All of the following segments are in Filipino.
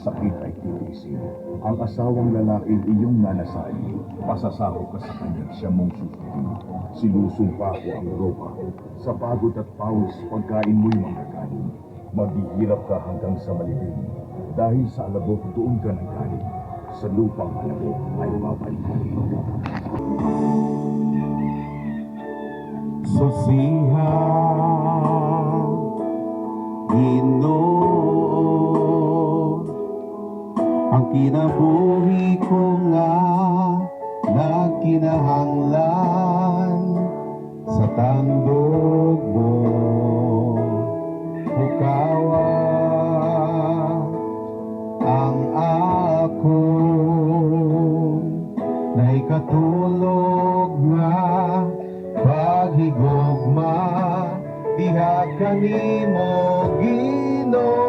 sakit ay titiisin. Ang asawang lalaking iyong nanasay, pasasako ka sa kanya at siya mong susundin. Sinusumpa ko ang ropa. Sa pagod at pawis, pagkain mo'y mga kanin. Maghihirap ka hanggang sa malibing. Dahil sa alabok, doon ka ng galing. Sa lupang alabok ay babalik ka rin. Susiha, Ginoo, ang kinabuhi ko nga nagkinahanglan sa tandog mo. Ukawa ang ako na ikatulog nga paghigugma diha kanimo Ginoo.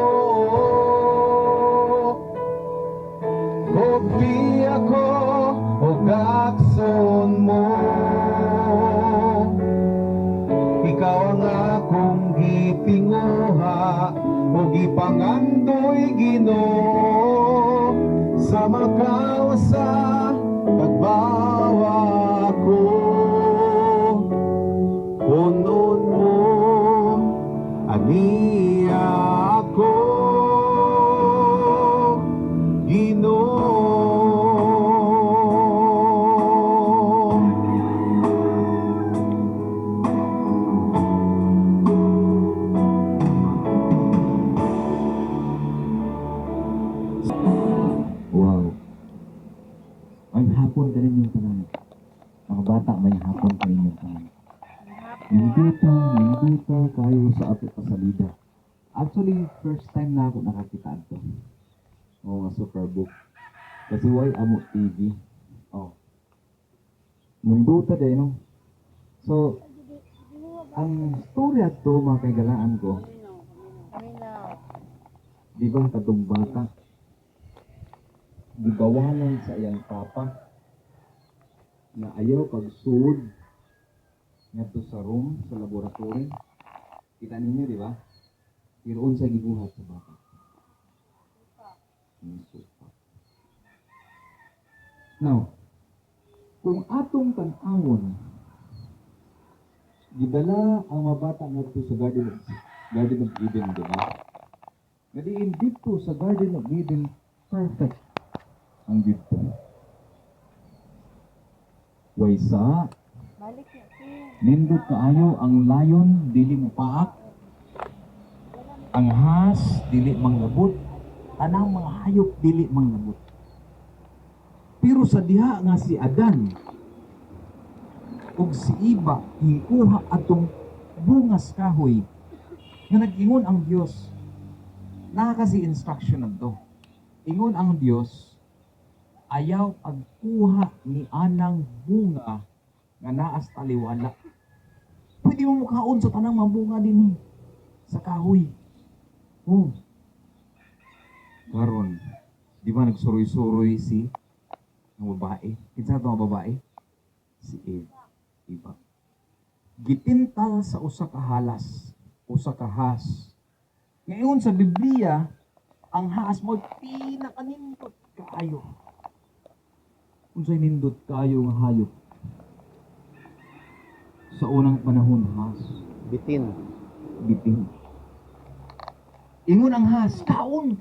Kopi ako og akson mo, ikaw ang akong gitinguha ug ipangandoy Ginoo sa makawasa pagbawa ko. Punon mo aniya ako, Ginoo. Wow. Ay, hapon ka rin yung tanan. Mga bata, may hapon ka rin yung tanan. Nandito kayo sa ato pasalida. Actually, first time na ako nakakita ito. Oo nga, Superbook. Kasi why amo TV? Oh. Nandito din, no? So, ang story ato, mga kaigalaan ko, di ba katong bata? Gibawalan sa iyang papa na ayaw pagsuod ngadto sa room sa laboratory. Kita ninyo, di ba? Piroon sa giguhat sa bata. Supa. Now, kung atong tan-awon, gidala ang mga bata ngadto sa Garden of Eden, di ba? Ngadiin dito sa Garden of Eden, perfect ang dito. Waysa, nindot kaayo ang layon, dili mo paak. Ang has, dili manglabot. Anang mga hayop, dili manglabot. Pero sa diha nga si Adan, ug si Iba, hikuha atong bungas kahoy, nga nag-ingon ang Dios. Nakakasi instruction na to. Ingon ang Dios, ayaw pagkuha ni anang bunga nga naas taliwala. Pwede mo mukaon sa tanang mabunga din sa kahoy. Oh. Karon, di ba nagsuroy-suroy si ang babae? Kinsa ito ang babae? Si Eve. Iba. Gitintal sa usa ka halas, usa ka has. Ngayon sa Biblia, ang has mo pinakanindot kaayo. Unsay nindot kaayo nga hayop? Sa unang panahon, has. Bitin. Ingon ang has, kaon,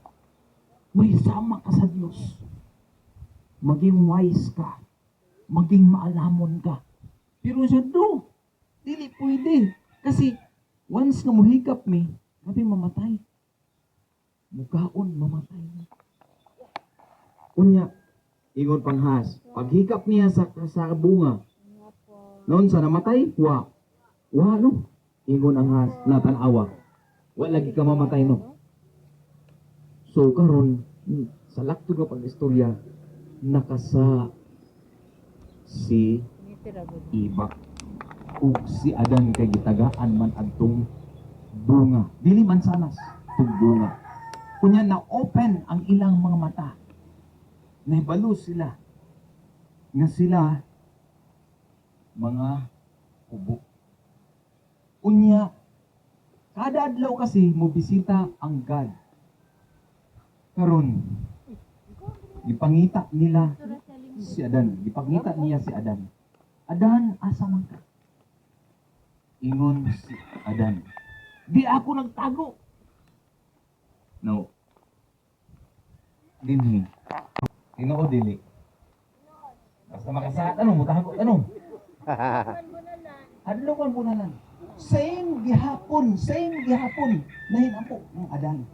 may sama ka sa Diyos. Maging wise ka. Maging maalamon ka. Pero siya, no, dili pwede. Kasi, once na muhikap mi, kami mamatay. Mukaon, mamatay na. Unya, ingon pang has, paghikap niya sa bunga, noon sa namatay, wa no? Ingon ang has, natanawa. Wa lagi ka mamatay, no? So, karon sa lakto nga pag-istorya, nakasa si Iba. Ug si Adan kay gitagaan man adtong bunga. Dili man sanas, tong bunga. Kunya na open ang ilang mga mata. Nahibalo sila nga sila mga kubo. Unya, kada adlaw kasi mo bisita ang God. Karon, Gipangita nila si Adan. Gipangita niya si Adan. Adan, asa man ka? Ingon si Adan. Di ako nagtago. No. Dinhi. Tinoo dili. Basta makasahat, ano, mutahago, ano? Adlo kan bunalan. Same gihapon. Nahin ako ng Adan.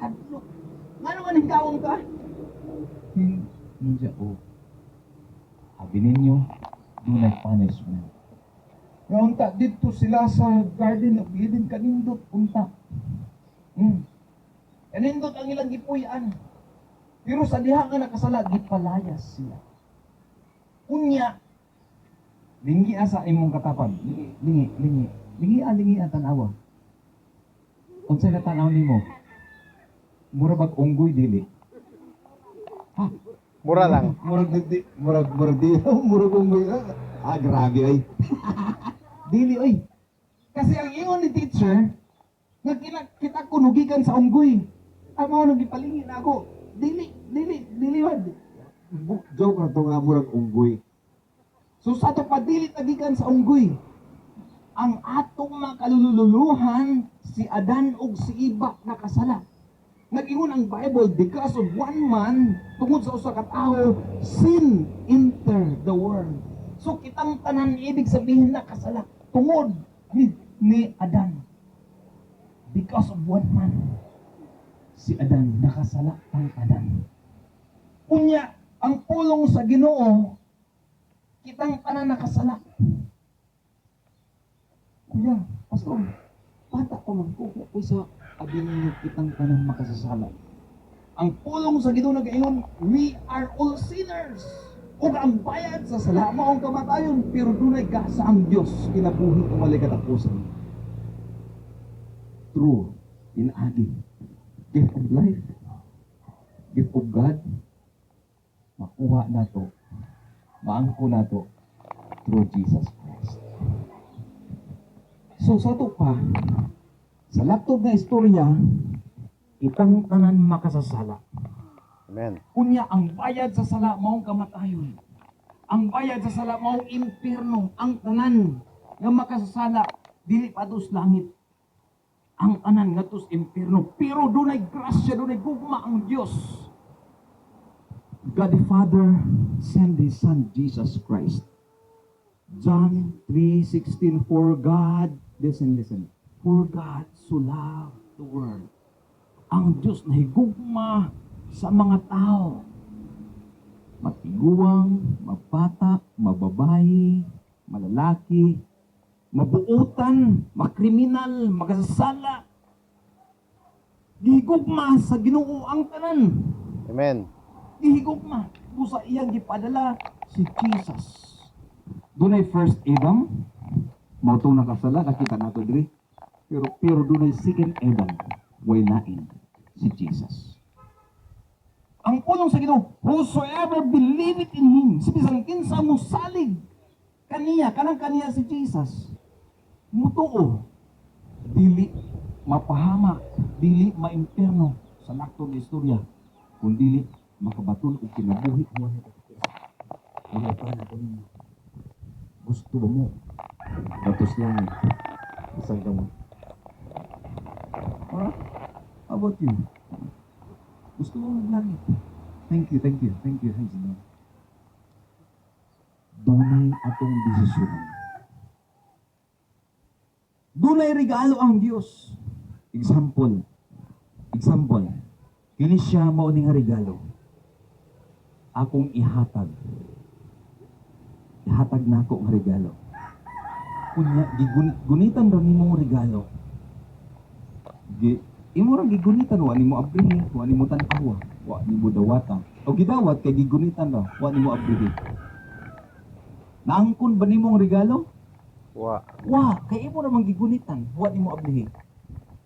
Adlo. Ngano man hingkawon ka? Hindi o. Sabi ninyo, dunay punishment. Ngayon ta, dito sila sa Garden of Eden, kanindot, punta. Kanindot ang ilang gipuyan. Pero sa diha nga nakasala, gipalayas sila. Unya, lingi asa imong katapan. Lingi ang tanawa. Kung sa'yo tanaw nimo, mura bag unggoy dili. Ha? Mura lang. Murag unggoy. Grabe ay. Dili ay. Kasi ang ingon ni teacher, nga kita kunugikan sa unggoy. Amo nang gipalingin ako. Dili wad. Joke na to nga murag unggoy. So sa to padilit nagikan sa unggoy. Ang atong mga kalululuhan si Adan ug si Iba nakasala. Nag-ingon ang Bible, because of one man, tungod sa usa ka tawo, sin enter the world. So kitang tanan ibig sabihin nakasala tungod ni Adan. Because of one man, si Adan nakasala ang Adan. Unya, ang pulong sa Ginoo, kitang tanan nakasala. Kuya, pastor, bata ko man ko sa abin niyo kitang tanan makasasala. Ang pulong sa Ginoo nagaingon, we are all sinners. Ug ang bayad sa sala mao ang kamatayon, pero dunay gasa ang Dios kinabuhi ug walay katapusan. True, inagi. Gift of life, gift of God, makuha nato, maangko nato through Jesus Christ. So sa ito pa, sa laptop na istorya, itang tanan makasasala. Amen. Kunya ang bayad sa sala maong kamatayon. Ang bayad sa sala maong impierno. Ang tanan nga makasasala dili patos langit. Ang tanan nga tus impierno. Pero dunay grasya, dunay gugma ang Dios. God the Father sent His Son Jesus Christ. John 3:16, for God, listen. For God so loved the world. Ang Diyos na higugma sa mga tao. Matiguang, mabata, mababayi, malalaki, mabuutan, makriminal, makasasala. Gihigugma sa Ginoo ang tanan. Amen. Gihigugma. Busa iyang gipadala si Jesus. Dunay first Adam, mao tong nakasala, nakita nato diri. Pero dunay second Adam, way lain si Jesus. Ang pulong sa Ginoo, whosoever believeth in Him, bisan kinsa mo salig kaniya, kanang kaniya si Jesus, mutuo, dili mapahamak, dili maimperno sa laktong istorya, kung dili makabaton o kinabuhi mo nito. Wala pa na ko ninyo. Gusto ba mo? Datos lang. Isang kamo. How about you? Gusto mo maglangit? Thank you. Dunay atong desisyon. Dunay regalo ang Dios. Example. Kini siya mao ning regalo. Akong ihatag. Ihatag nako ang regalo. Kunya gigunitan ra nimong regalo. Imo ra gigunitan wa nimo abrihi, wa nimo tan-awa, wa nimo dawatan. O gidawat kay gigunitan ra, wa nimo abrihi. Naangkon ba nimong regalo? Wa. Wa, kay imo ra gigunitan, wa nimo abrihi.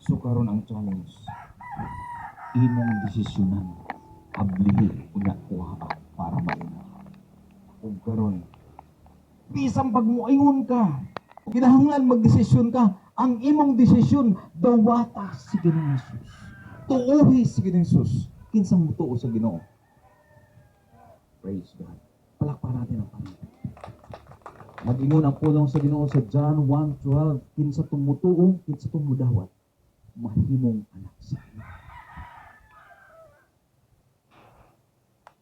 So karon ang challenge. Imong desisyonan ablihi una kuha para maina. Ug karon bisan pag muingon ka, kinahanglan magdesisyon ka, ang imong desisyon dawata si Ginoong Hesus. Tuohi si Ginoong Hesus. Kinsa mo tuo sa Ginoo? Praise God. Palakpakan natin ang Panginoon. Mag-ingon ang pulong sa Ginoo sa John 1:12, kinsa tumutuo, kinsa tumudawat, mahimong anak sa Ginoo.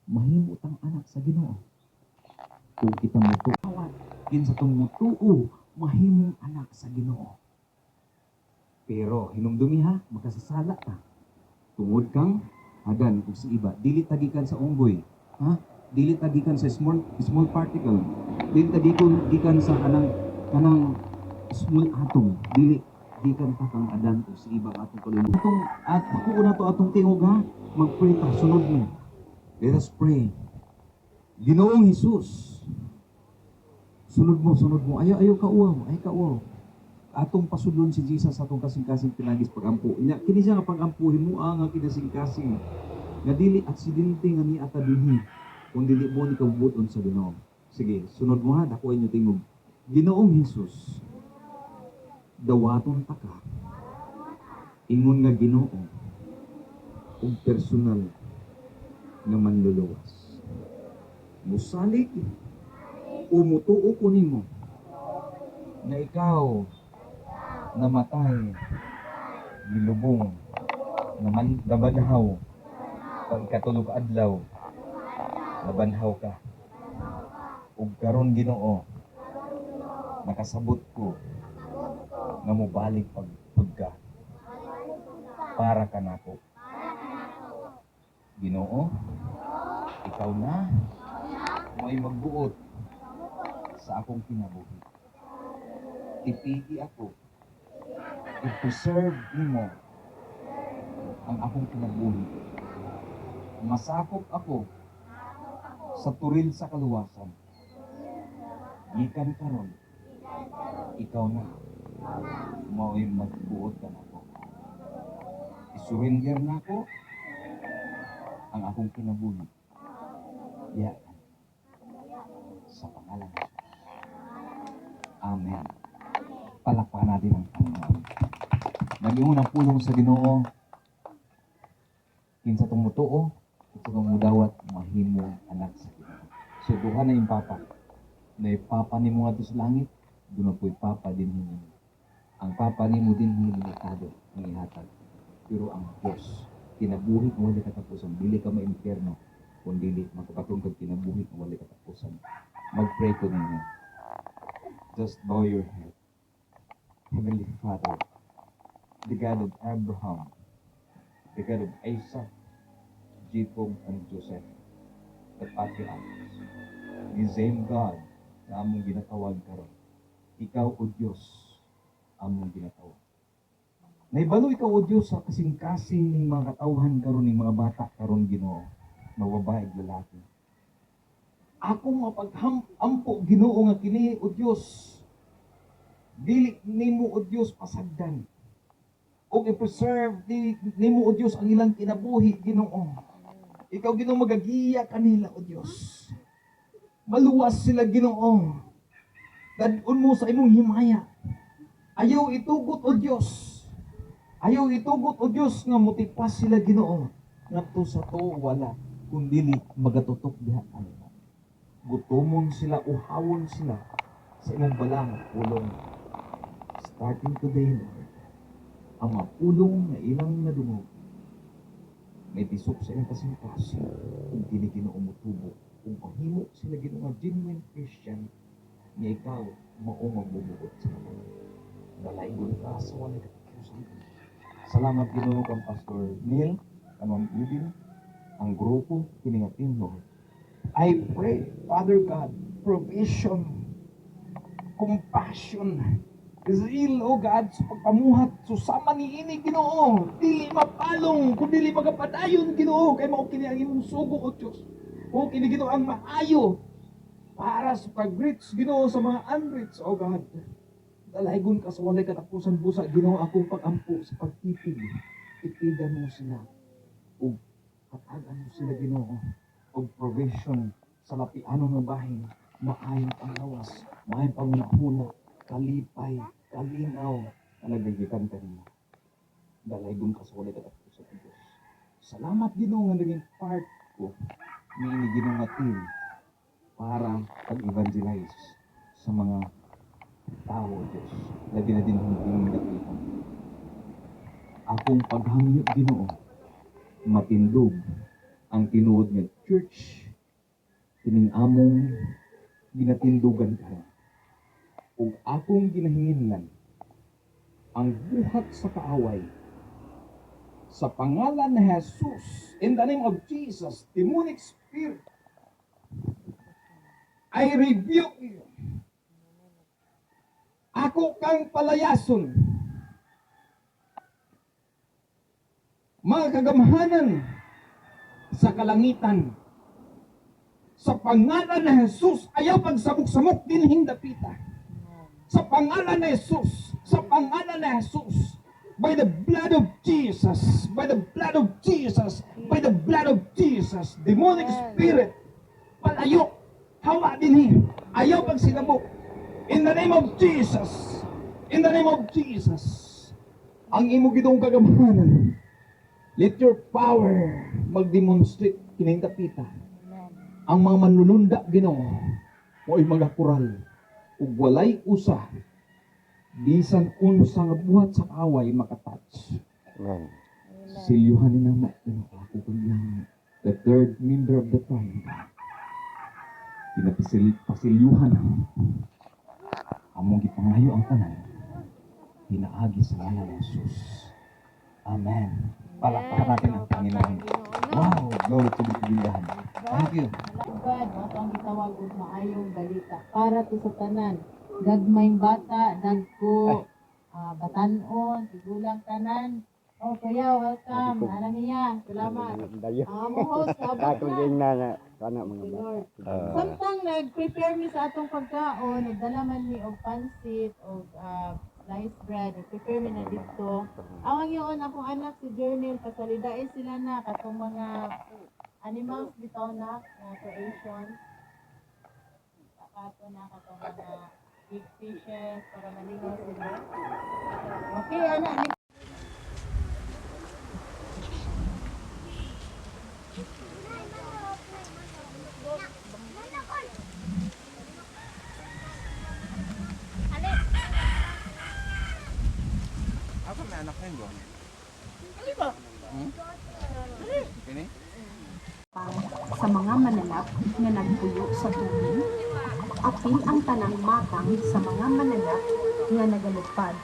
Mahimot ang anak sa Ginoo. Kung kita mutuawat, kinsa tumutuo, mahimong anak sa Ginoo. Pero hinumdumi ha, makasasala ka. Tungod kang hagan ug si iba, dili tagikan sa unggoy, ha? Dili tagikan sa small particle. Dili tagikan sa kanang small atom. Dili gikan ta kang adan ug si iba atong kaluluwa. At ako una to atong tingog ha, mag-pray ta sunod mo. Let us pray. Ginoong Hesus, sunod mo. Ayaw ka uwaw. Atong pasudlon si Jesus sa atong kasing-kasing pinagis pagampo. Nya kini siya nga pagampuhin mo nga kinasing-kasing. Nga dili aksidente nga ni atadihi. Kung dili mo ni kabubuton sa Ginoo. Sige, sunod mo ha, dako inyo tingog. Ginoong Hesus, dawaton ta ka. Ingon nga Ginoo ug personal nga manluluwas. Musalig umutuo ko nimo na ikaw namatay gilubong naman nabanhaw pag ikatulog adlaw nabanhaw ka ug karon Ginoo nakasabot ko nga mobalik pagka para kanako. Ginoo, ikaw na may magbuot sa akong kinabuhi. Ipigi ako, i-preserve nimo ang akong kinabuhi. Masakop ako sa turil sa kaluwasan. Gikan karon, ikaw na mao'y magbuot ka nako. Isurrender na ako ang akong kinabuhi. Yan. Sa pangalan ng Jesus. Amen. Palakpakan natin ang Panginoon. Nag-iunang ang pulong sa Ginoo. Kinsa tumutuo, kinsa tumudawat, mahimo anak sa Ginoo. So, duha na yung papa. Na yung papa ni mo nga sa langit, doon na po'y papa din mo. Ang papa ni mo din limitado, ang ihatag. Pero ang Diyos, kinabuhi ang wali katapusan. Dili ka ma-impierno, kung dili magkapatungkad kinabuhi ang wali katapusan. Mag-pray ko ninyo. Just bow your head. Heavenly Father, the God of Abraham, the God of Isaac, Jacob, and Joseph, the patriarchs, the same God na among ginatawag karon. Ikaw o Diyos among ginatawag. Naibalo ikaw o Diyos sa kasing-kasing ng mga katawhan karon ng mga bata karon Ginoo, mga babae ug lalaki. Ako mapaghampo Ginoo nga kini o Diyos. Dili nimo o Diyos pasagdan. O i-preserve nimo o Diyos ang ilang kinabuhi Ginoo. Ikaw Ginoo magagiya kanila o Diyos. Maluwas sila Ginoo. Dadun mo sa imong himaya. Ayaw itugot o Diyos. Ayaw itugot o Diyos nga motipas sila Ginoo. Ngadto sa to wala kundi magatutok diha kanila. Gutomon sila, uhawon sila sa imong balang pulong. Starting today, Lord, ang mga pulong na ilang nadungog, may tisok sa ilang kasing-kasing kung kini-Ginoo mutubo. Kung pahimo sila Ginoo nga genuine Christian, niya ikaw maong magbubuot sa mga. Dalayon ka sa wala katapusan. Salamat Ginoo kang Pastor Neil, Ma'am Edin, ang grupo, kiningatin Lord. I pray, Father God, provision, compassion, zeal, O God, sa pagpamuhat, susama ni ini, Ginoo, dili mapalong, kung dili magapadayon, Ginoo, kay mao kini ang imong sugo, O Diyos. O kini, Ginoo, ang maayo, para sa pag-reach, Ginoo, sa mga unreach, O God. Dalaygon ka sa walay katapusan busa, Ginoo, akong pag-ampo sa pagtipig. Itigan mo sila, o katagan mo sila, Ginoo, o provision sa lapiano ng bahin, maayong panglawas, maayong pangunahuna, kalipay, kalinaw, na nagagitan ka niyo. Dalaygon ka sa walay katapusan, Diyos. Salamat Ginoo nga naging part ko ni ginungatin para pag-evangelize sa mga tao, Diyos, na dinadinhong nakita. Akong paghangyo, Ginoo, matindog ang tinuod nga church, kining among ginatindugan ka. Ug akong ginahinginlan ang buhat sa kaaway sa pangalan ni Jesus, in the name of Jesus, demonic spirit, I rebuke you. Ako kang palayason. Mga kagamhanan sa kalangitan, sa pangalan ni Jesus, ayaw pagsabok-samok din hindapita. Sa pangalan ni Jesus, sa pangalan ni Jesus, by the blood of Jesus, by the blood of Jesus, by the blood of Jesus, demonic spirit, palayo, hawa din niya, ayaw pagsilabok. In the name of Jesus, in the name of Jesus, ang imo gidong kagamhanan, let your power mag-demonstrate kinahindapita. Ang mga manlulunda, Ginoo, mo'y mga kural, ug walay usa, bisan unsa nga buhat sa away makatouch. Amen. Silyuhan ni naman, ako kanyang the third member of the tribe. Pinapasilyuhan among gipangayo ang tanan, hinaagi sa ngalan ng Jesus. Amen. Palakpakan natin ang Panginoon. Wow, glory to the Panginoon. Thank you. God, ato ang gitawag og maayong balita para to sa tanan. Gagmayng bata, dagko, batanon, tigulang tanan. Oh, kuya, welcome. Alam niya, salamat. Dayo. Mo host, abot Kakong na. na kana mga Lord. bata. Samtang nag-prepare mi sa atong pagkaon, nagdala man mi og pansit, og sliced bread, nag-prepare mi na dito. Awang yun, akong anak si Journal, pasalidain sila na katong mga animals bitaw na creation. Sakato na katong mga big fishes para maligaw sila. Okay, anak. Ako may anak na yun. Sa mga mananap nga nagpuyo sa tubig, apil ang tanang matang sa mga mananap nga nagalupad.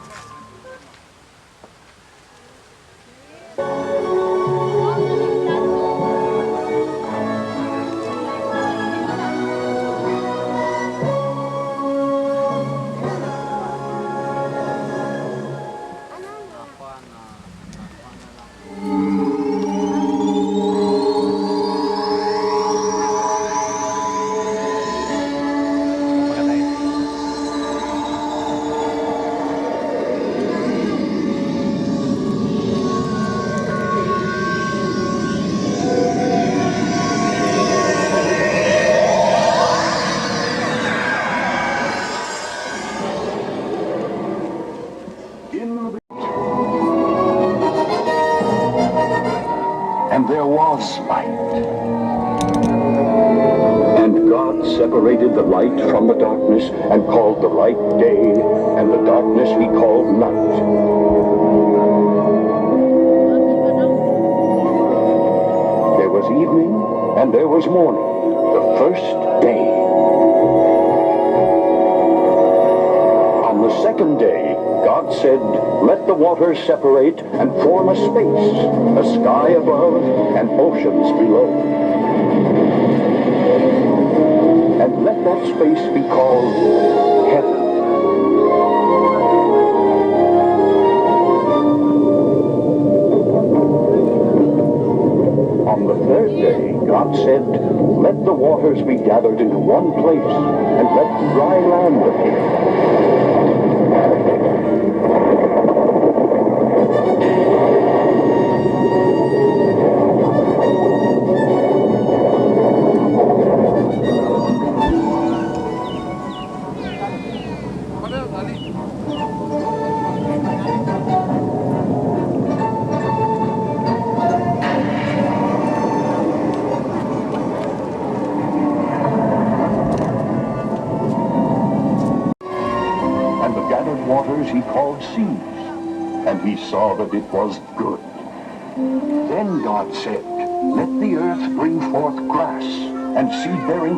And there was light. And God separated the light from the darkness, and called the light day, and the darkness he called night. There was evening, and there was morning, the first day. On the second day, God said, "Let the waters separate and form a space, a sky above and oceans below. And let that space be called heaven." On the third day, God said, "Let the waters be gathered into one place, and let dry land appear." waters he called seas, and he saw that it was good. Then God said, "Let the earth bring forth grass, and seed-bearing